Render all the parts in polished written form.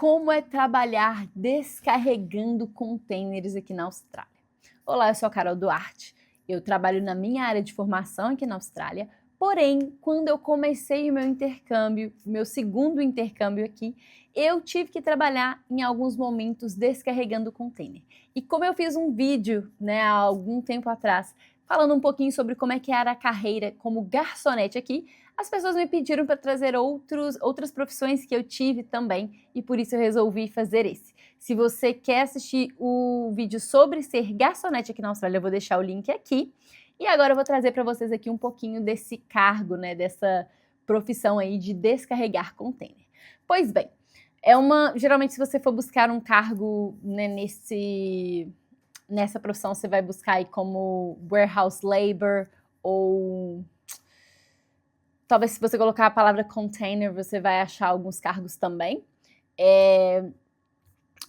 como é trabalhar descarregando containers aqui na Austrália. Olá, eu sou a Carol Duarte, eu trabalho na minha área de formação aqui na Austrália, porém, quando eu comecei o meu intercâmbio, meu segundo intercâmbio aqui, eu tive que trabalhar em alguns momentos descarregando container. E como eu fiz um vídeo, há algum tempo atrás, falando um pouquinho sobre como é que era a carreira como garçonete aqui, as pessoas me pediram para trazer outras profissões que eu tive também e por isso eu resolvi fazer esse. Se você quer assistir o vídeo sobre ser garçonete aqui na Austrália, eu vou deixar o link aqui. E agora eu vou trazer para vocês aqui um pouquinho desse cargo, dessa profissão aí de descarregar container. Pois bem, geralmente se você for buscar um cargo nessa profissão, você vai buscar aí como warehouse labor ou talvez se você colocar a palavra container, você vai achar alguns cargos também.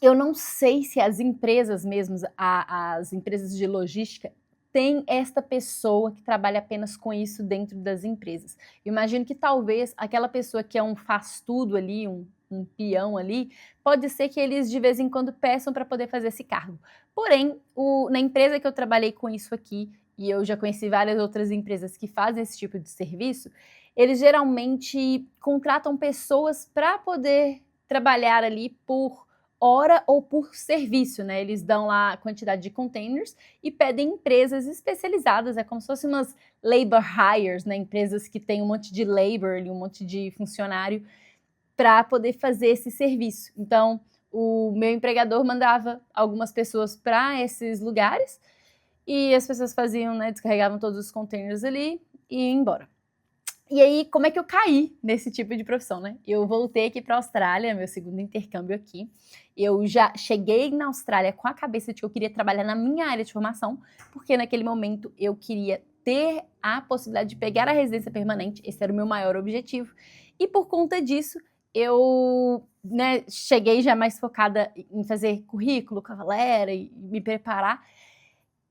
Eu não sei se as empresas mesmo, as empresas de logística, têm esta pessoa que trabalha apenas com isso dentro das empresas. Eu imagino que talvez aquela pessoa que é um faz-tudo ali, um peão ali, pode ser que eles de vez em quando peçam para poder fazer esse cargo. Porém, na empresa que eu trabalhei com isso aqui, e eu já conheci várias outras empresas que fazem esse tipo de serviço, eles geralmente contratam pessoas para poder trabalhar ali por hora ou por serviço, Eles dão lá a quantidade de containers e pedem empresas especializadas, é como se fossem umas labor hires, Empresas que têm um monte de labor ali, um monte de funcionário para poder fazer esse serviço. Então, o meu empregador mandava algumas pessoas para esses lugares e as pessoas faziam, descarregavam todos os containers ali e iam embora. E aí, como é que eu caí nesse tipo de profissão, Eu voltei aqui para a Austrália, meu segundo intercâmbio aqui. Eu já cheguei na Austrália com a cabeça de que eu queria trabalhar na minha área de formação, porque naquele momento eu queria ter a possibilidade de pegar a residência permanente, esse era o meu maior objetivo. E por conta disso, eu cheguei já mais focada em fazer currículo com a galera e me preparar.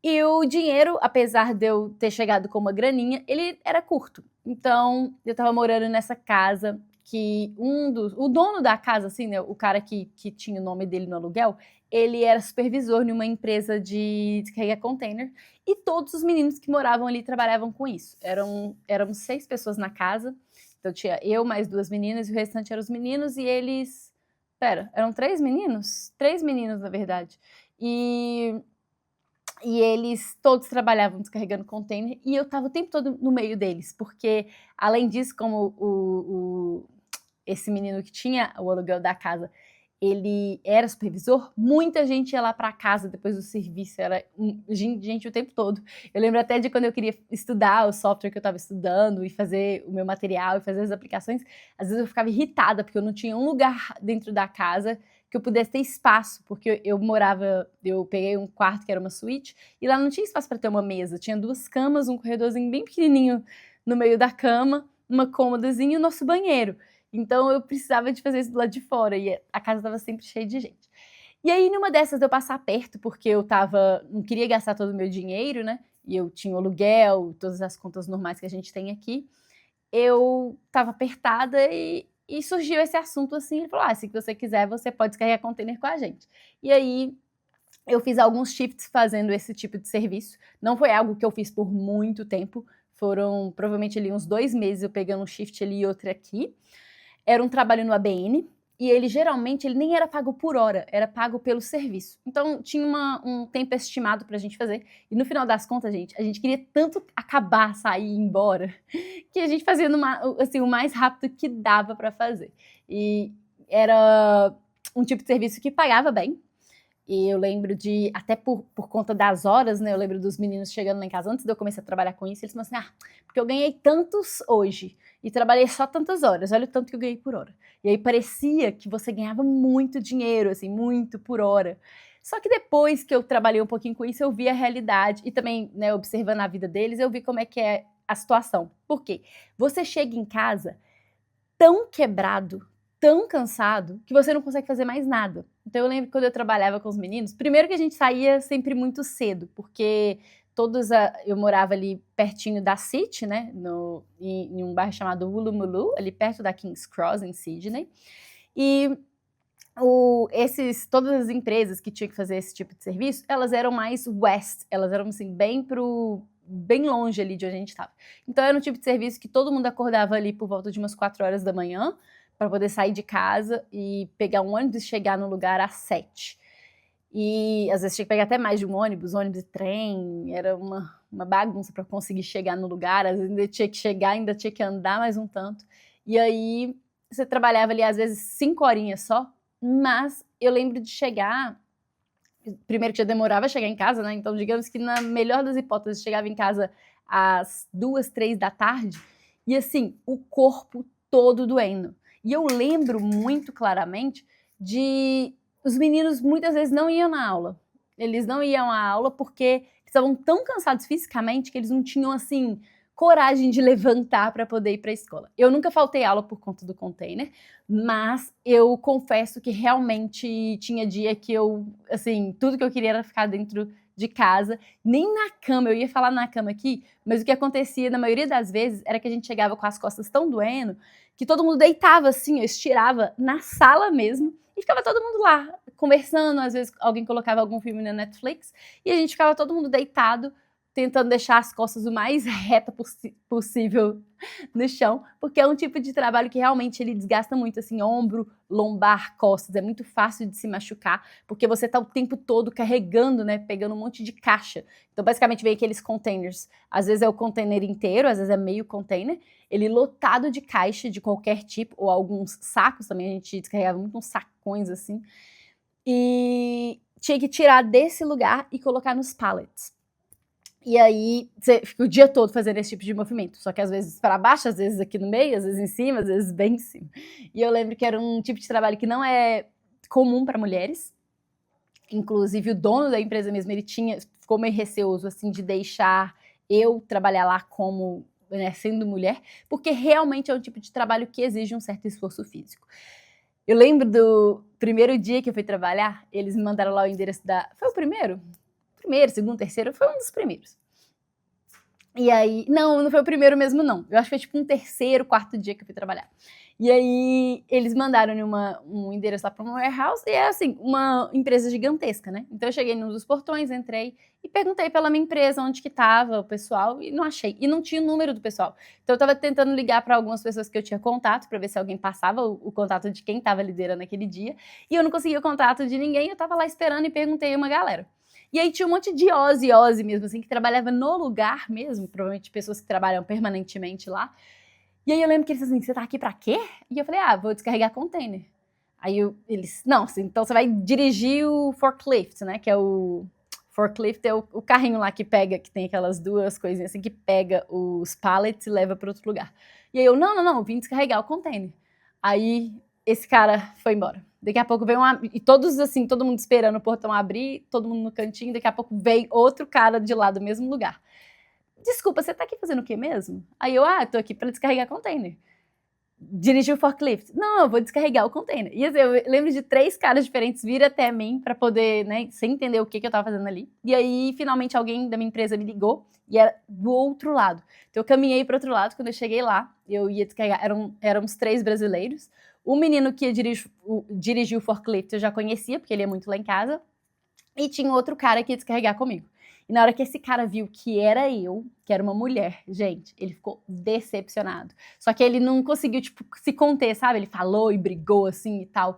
E o dinheiro, apesar de eu ter chegado com uma graninha, ele era curto. Então, eu tava morando nessa casa que o dono da casa, assim, o cara que tinha o nome dele no aluguel, ele era supervisor em uma empresa de descarregar container e todos os meninos que moravam ali trabalhavam com isso. Éramos 6 pessoas na casa, então tinha eu mais 2 meninas e o restante eram os meninos e eles... eram 3 meninos? 3 meninos, na verdade. E eles todos trabalhavam descarregando container e eu tava o tempo todo no meio deles, porque além disso, como esse menino que tinha o aluguel da casa, ele era supervisor, muita gente ia lá para casa depois do serviço, era gente o tempo todo. Eu lembro até de quando eu queria estudar o software que eu estava estudando e fazer o meu material e fazer as aplicações, às vezes eu ficava irritada porque eu não tinha um lugar dentro da casa que eu pudesse ter espaço, porque eu peguei um quarto que era uma suíte, e lá não tinha espaço para ter uma mesa, tinha 2 camas, um corredorzinho bem pequenininho no meio da cama, uma cômodazinha e o nosso banheiro. Então eu precisava de fazer isso do lado de fora, e a casa estava sempre cheia de gente. E aí numa dessas de eu passar perto, porque eu não queria gastar todo o meu dinheiro, e eu tinha o aluguel, todas as contas normais que a gente tem aqui, eu estava apertada e surgiu esse assunto assim, ele falou, se você quiser, você pode descarregar container com a gente. E aí, eu fiz alguns shifts fazendo esse tipo de serviço, não foi algo que eu fiz por muito tempo, foram provavelmente ali uns 2 meses eu pegando um shift ali e outro aqui. Era um trabalho no ABN, e ele geralmente nem era pago por hora, era pago pelo serviço. Então tinha um tempo estimado pra gente fazer, e no final das contas, a gente queria tanto acabar, sair e ir embora, que a gente fazia o mais rápido que dava para fazer. E era um tipo de serviço que pagava bem, e eu lembro até por conta das horas, eu lembro dos meninos chegando lá em casa, antes de eu começar a trabalhar com isso, eles falaram assim, porque eu ganhei tantos hoje, e trabalhei só tantas horas, olha o tanto que eu ganhei por hora. E aí parecia que você ganhava muito dinheiro, assim, muito por hora. Só que depois que eu trabalhei um pouquinho com isso, eu vi a realidade, e também, observando a vida deles, eu vi como é que é a situação. Por quê? Você chega em casa tão quebrado, tão cansado, que você não consegue fazer mais nada. Então eu lembro que quando eu trabalhava com os meninos, primeiro que a gente saía sempre muito cedo, porque eu morava ali pertinho da City, em um bairro chamado Woolloomooloo, ali perto da King's Cross, em Sydney, e Todas as empresas que tinham que fazer esse tipo de serviço, elas eram mais west, elas eram assim, bem longe ali de onde a gente estava. Então era um tipo de serviço que todo mundo acordava ali por volta de umas 4 horas da manhã para poder sair de casa e pegar um ônibus e chegar no lugar às 7. E às vezes tinha que pegar até mais de um ônibus e trem, era uma bagunça para conseguir chegar no lugar, às vezes ainda tinha que chegar, ainda tinha que andar mais um tanto. E aí você trabalhava ali às vezes 5 horinhas só, mas eu lembro de chegar, primeiro que já demorava a chegar em casa, né? Então digamos que na melhor das hipóteses chegava em casa às 2, 3 da tarde e assim, o corpo todo doendo. E eu lembro muito claramente de os meninos muitas vezes não iam na aula. Eles não iam à aula porque estavam tão cansados fisicamente que eles não tinham, assim, coragem de levantar para poder ir para a escola. Eu nunca faltei aula por conta do container, mas eu confesso que realmente tinha dia que eu, assim, tudo que eu queria era ficar dentro de casa, nem na cama, eu ia falar na cama aqui, mas o que acontecia na maioria das vezes era que a gente chegava com as costas tão doendo que todo mundo deitava assim, eu estirava na sala mesmo e ficava todo mundo lá conversando, às vezes alguém colocava algum filme na Netflix e a gente ficava todo mundo deitado tentando deixar as costas o mais reta possível no chão, porque é um tipo de trabalho que realmente ele desgasta muito, assim, ombro, lombar, costas, é muito fácil de se machucar, porque você tá o tempo todo carregando, né, pegando um monte de caixa. Então, basicamente, vem aqueles containers, às vezes é o container inteiro, às vezes é meio container, ele lotado de caixa de qualquer tipo, ou alguns sacos também, a gente descarregava muito uns sacões, assim, e tinha que tirar desse lugar e colocar nos pallets. E aí você fica o dia todo fazendo esse tipo de movimento, só que às vezes para baixo, às vezes aqui no meio, às vezes em cima, às vezes bem em cima. E eu lembro que era um tipo de trabalho que não é comum para mulheres. Inclusive o dono da empresa mesmo, ele ficou meio receoso assim de deixar eu trabalhar lá como, né, sendo mulher, porque realmente é um tipo de trabalho que exige um certo esforço físico. Eu lembro do primeiro dia que eu fui trabalhar, eles me mandaram lá o endereço foi o primeiro? Primeiro, segundo, terceiro, foi um dos primeiros. E aí, não foi o primeiro mesmo, não. Eu acho que foi tipo um terceiro, quarto dia que eu fui trabalhar. E aí, eles mandaram um endereço lá para uma warehouse, e é assim, uma empresa gigantesca, né? Então eu cheguei num dos portões, entrei e perguntei pela minha empresa onde que tava o pessoal, e não achei. E não tinha o número do pessoal. Então eu tava tentando ligar para algumas pessoas que eu tinha contato, para ver se alguém passava o contato de quem tava liderando aquele dia, e eu não conseguia o contato de ninguém, eu tava lá esperando e perguntei a uma galera. E aí tinha um monte de Ozzy mesmo, assim, que trabalhava no lugar mesmo, provavelmente pessoas que trabalham permanentemente lá. E aí eu lembro que eles assim, você tá aqui pra quê? E eu falei, vou descarregar container. Aí eles, não, então você vai dirigir o forklift, né, que é o... Forklift é o carrinho lá que pega, que tem aquelas duas coisinhas assim, que pega os pallets e leva para outro lugar. E aí eu, não, eu vim descarregar o container. Aí esse cara foi embora. Daqui a pouco veio e todos assim, todo mundo esperando o portão abrir, todo mundo no cantinho, daqui a pouco veio outro cara de lá do mesmo lugar. Desculpa, você tá aqui fazendo o quê mesmo? Aí eu, tô aqui para descarregar container. Dirigir o forklift. Não, eu vou descarregar o container. E assim, eu lembro de 3 caras diferentes vir até mim para poder, né, sem entender o que eu tava fazendo ali. E aí, finalmente, alguém da minha empresa me ligou e era do outro lado. Então eu caminhei para outro lado, quando eu cheguei lá, eu ia descarregar, éramos 3 brasileiros. O menino que ia dirigir o forklift eu já conhecia, porque ele é muito lá em casa. E tinha outro cara que ia descarregar comigo. E na hora que esse cara viu que era eu, que era uma mulher, gente, ele ficou decepcionado. Só que ele não conseguiu, tipo, se conter, sabe? Ele falou e brigou, assim, e tal.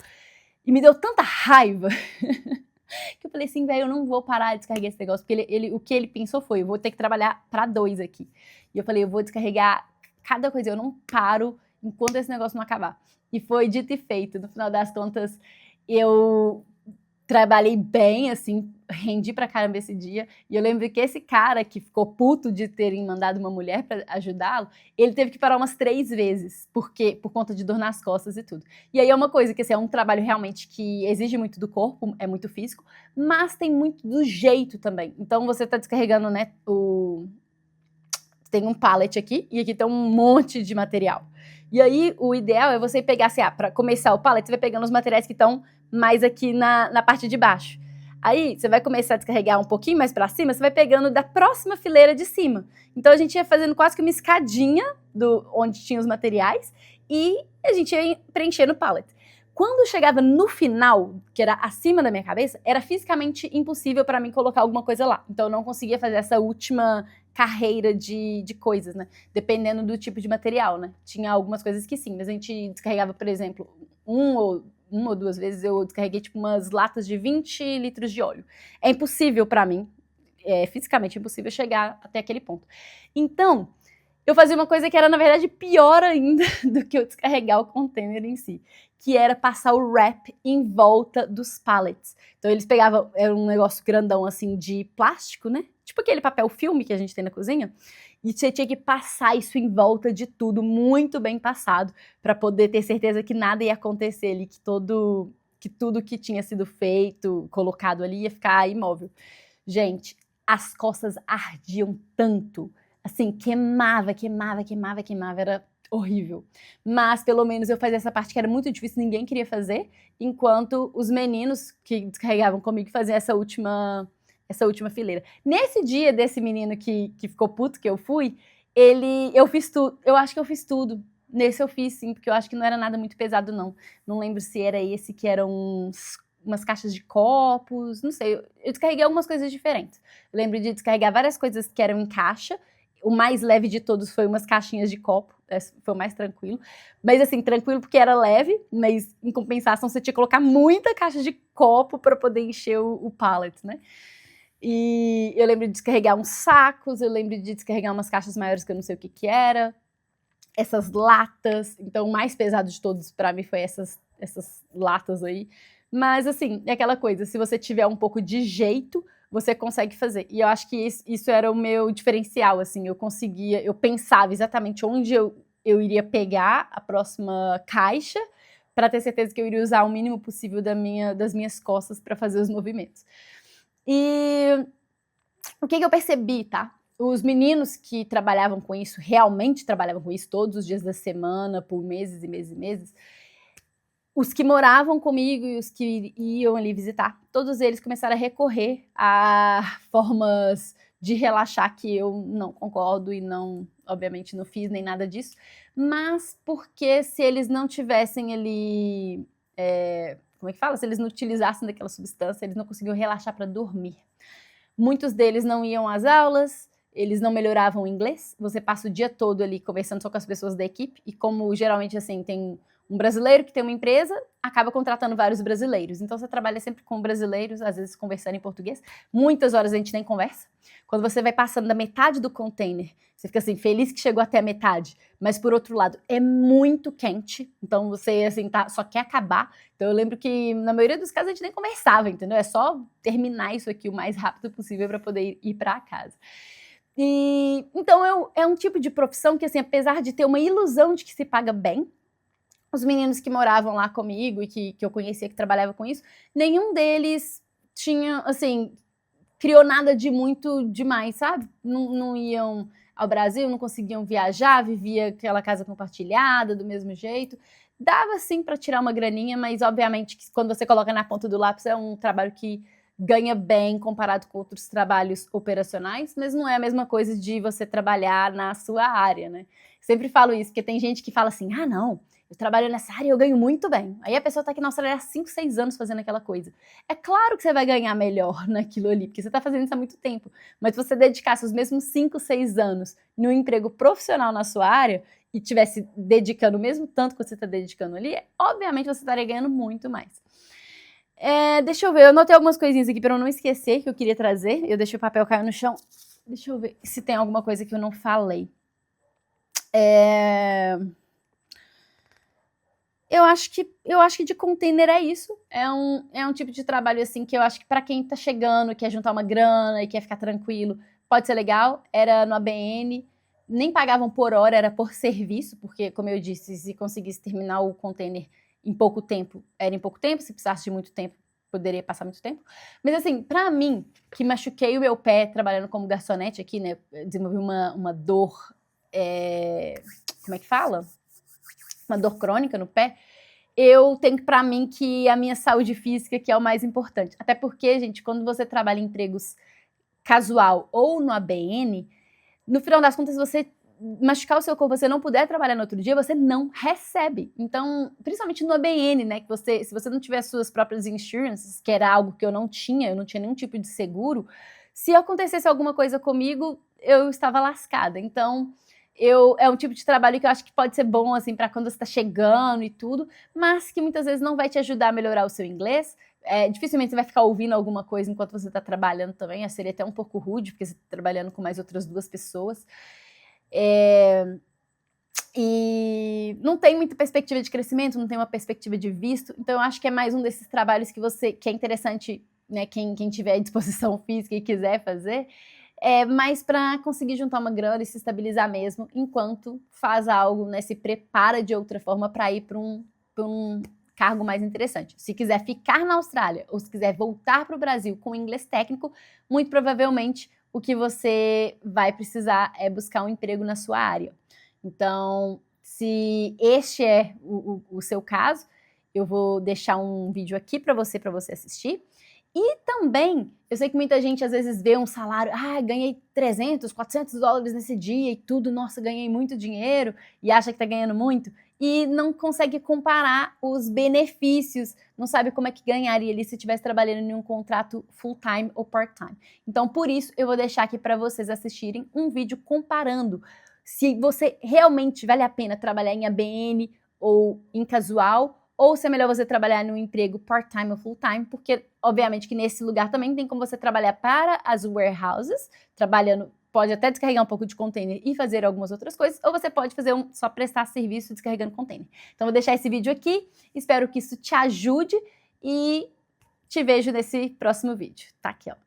E me deu tanta raiva que eu falei assim, velho, eu não vou parar de descarregar esse negócio. Porque o que ele pensou foi, eu vou ter que trabalhar pra 2 aqui. E eu falei, eu vou descarregar cada coisa, eu não paro enquanto esse negócio não acabar. E foi dito e feito. No final das contas, eu trabalhei bem, assim, rendi pra caramba esse dia. E eu lembro que esse cara que ficou puto de terem mandado uma mulher pra ajudá-lo, ele teve que parar umas 3 vezes, por conta de dor nas costas e tudo. E aí é uma coisa que, assim, é um trabalho realmente que exige muito do corpo, é muito físico, mas tem muito do jeito também. Então você tá descarregando, né, tem um pallet aqui, e aqui tem um monte de material. E aí, o ideal é você pegar, assim, para começar o pallet, você vai pegando os materiais que estão mais aqui na parte de baixo. Aí, você vai começar a descarregar um pouquinho mais para cima, você vai pegando da próxima fileira de cima. Então, a gente ia fazendo quase que uma escadinha onde tinha os materiais e a gente ia preenchendo o pallet. Quando chegava no final, que era acima da minha cabeça, era fisicamente impossível para mim colocar alguma coisa lá. Então eu não conseguia fazer essa última carreira de coisas, né? Dependendo do tipo de material, né? Tinha algumas coisas que sim, mas a gente descarregava, por exemplo, uma ou duas vezes eu descarreguei tipo umas latas de 20 litros de óleo. É impossível para mim, é fisicamente impossível chegar até aquele ponto. Então, eu fazia uma coisa que era, na verdade, pior ainda do que eu descarregar o container em si, que era passar o wrap em volta dos pallets. Então eles pegavam, era um negócio grandão assim de plástico, né? Tipo aquele papel filme que a gente tem na cozinha, e você tinha que passar isso em volta de tudo, muito bem passado, para poder ter certeza que nada ia acontecer ali, que tudo que tinha sido feito, colocado ali, ia ficar imóvel. Gente, as costas ardiam tanto, assim, queimava, era horrível. Mas pelo menos eu fazia essa parte que era muito difícil, ninguém queria fazer, enquanto os meninos que descarregavam comigo faziam essa última fileira. Nesse dia desse menino que ficou puto que eu fui, eu fiz tudo, eu acho que eu fiz tudo. Nesse eu fiz sim, porque eu acho que não era nada muito pesado não. Não lembro se era esse que eram umas caixas de copos, não sei, eu descarreguei algumas coisas diferentes. Eu lembro de descarregar várias coisas que eram em caixa. O mais leve de todos foi umas caixinhas de copo, foi o mais tranquilo. Mas assim, tranquilo porque era leve, mas em compensação você tinha que colocar muita caixa de copo para poder encher o pallet, né? E eu lembro de descarregar uns sacos, eu lembro de descarregar umas caixas maiores que eu não sei o que era. Essas latas, então o mais pesado de todos para mim foi essas latas aí. Mas assim, é aquela coisa, se você tiver um pouco de jeito, você consegue fazer. E eu acho que isso era o meu diferencial, assim, eu pensava exatamente onde eu iria pegar a próxima caixa para ter certeza que eu iria usar o mínimo possível das minhas costas para fazer os movimentos. E o que eu percebi, tá? Os meninos que trabalhavam com isso, realmente trabalhavam com isso todos os dias da semana, por meses e meses e meses, os que moravam comigo e os que iam ali visitar, todos eles começaram a recorrer a formas de relaxar que eu não concordo e não, obviamente, não fiz nem nada disso, mas porque se eles não tivessem ali, como é que fala? Se eles não utilizassem daquela substância, eles não conseguiam relaxar para dormir. Muitos deles não iam às aulas, eles não melhoravam o inglês, você passa o dia todo ali conversando só com as pessoas da equipe, e como geralmente assim tem um brasileiro que tem uma empresa, acaba contratando vários brasileiros. Então você trabalha sempre com brasileiros, às vezes conversando em português. Muitas horas a gente nem conversa. Quando você vai passando da metade do container, você fica assim, feliz que chegou até a metade. Mas por outro lado, é muito quente. Então você assim, só quer acabar. Então eu lembro que na maioria dos casos a gente nem conversava, entendeu? É só terminar isso aqui o mais rápido possível para poder ir para casa. E então é um tipo de profissão que, assim, apesar de ter uma ilusão de que se paga bem, os meninos que moravam lá comigo e que eu conhecia que trabalhava com isso, nenhum deles tinha, assim, criou nada de muito demais, sabe? Não iam ao Brasil, não conseguiam viajar, vivia aquela casa compartilhada do mesmo jeito. Dava sim para tirar uma graninha, mas obviamente que quando você coloca na ponta do lápis é um trabalho que ganha bem comparado com outros trabalhos operacionais, mas não é a mesma coisa de você trabalhar na sua área, né? Sempre falo isso, porque tem gente que fala assim, ah, não, eu trabalho nessa área e eu ganho muito bem. Aí a pessoa tá aqui na Austrália há 5, 6 anos fazendo aquela coisa. É claro que você vai ganhar melhor naquilo ali, porque você tá fazendo isso há muito tempo. Mas se você dedicasse os mesmos 5, 6 anos num emprego profissional na sua área e tivesse dedicando o mesmo tanto que você tá dedicando ali, obviamente você estaria ganhando muito mais. Deixa eu ver, eu anotei algumas coisinhas aqui para eu não esquecer que eu queria trazer. Eu deixei o papel cair no chão. Deixa eu ver se tem alguma coisa que eu não falei. Eu acho que de container é isso. É um tipo de trabalho assim que eu acho que para quem tá chegando, quer juntar uma grana e quer ficar tranquilo, pode ser legal. Era no ABN, nem pagavam por hora, era por serviço, porque, como eu disse, se conseguisse terminar o container em pouco tempo, era em pouco tempo. Se precisasse de muito tempo, poderia passar muito tempo. Mas assim, para mim, que machuquei o meu pé trabalhando como garçonete aqui, né, desenvolvi uma dor, como é que fala? Uma dor crônica no pé, eu tenho para mim que a minha saúde física que é o mais importante. Até porque, gente, quando você trabalha em empregos casual ou no ABN, no final das contas você machucar o seu corpo, você não puder trabalhar no outro dia, você não recebe. Então, principalmente no ABN, né, que se você não tiver suas próprias insurances, que era algo que eu não tinha nenhum tipo de seguro, se acontecesse alguma coisa comigo, eu estava lascada. Então, é um tipo de trabalho que eu acho que pode ser bom, assim, para quando você está chegando e tudo, mas que muitas vezes não vai te ajudar a melhorar o seu inglês. Dificilmente você vai ficar ouvindo alguma coisa enquanto você está trabalhando também, seria até um pouco rude, porque você está trabalhando com mais outras 2 pessoas. E não tem muita perspectiva de crescimento, não tem uma perspectiva de visto, então eu acho que é mais um desses trabalhos que é interessante, né, quem tiver disposição física e quiser fazer, mas para conseguir juntar uma grana e se estabilizar mesmo, enquanto faz algo, né, se prepara de outra forma para ir para um cargo mais interessante. Se quiser ficar na Austrália ou se quiser voltar para o Brasil com inglês técnico, muito provavelmente o que você vai precisar é buscar um emprego na sua área. Então, se este é o seu caso, eu vou deixar um vídeo aqui para você assistir. E também, eu sei que muita gente às vezes vê um salário, ganhei 300, 400 dólares nesse dia e tudo, nossa, ganhei muito dinheiro, e acha que tá ganhando muito, e não consegue comparar os benefícios, não sabe como é que ganharia ali se estivesse trabalhando em um contrato full-time ou part-time. Então, por isso, eu vou deixar aqui para vocês assistirem um vídeo comparando se você realmente vale a pena trabalhar em ABN ou em casual, ou se é melhor você trabalhar num emprego part-time ou full-time, porque obviamente que nesse lugar também tem como você trabalhar para as warehouses, pode até descarregar um pouco de container e fazer algumas outras coisas, ou você pode fazer só prestar serviço descarregando container. Então vou deixar esse vídeo aqui, espero que isso te ajude e te vejo nesse próximo vídeo. Tá aqui, ó.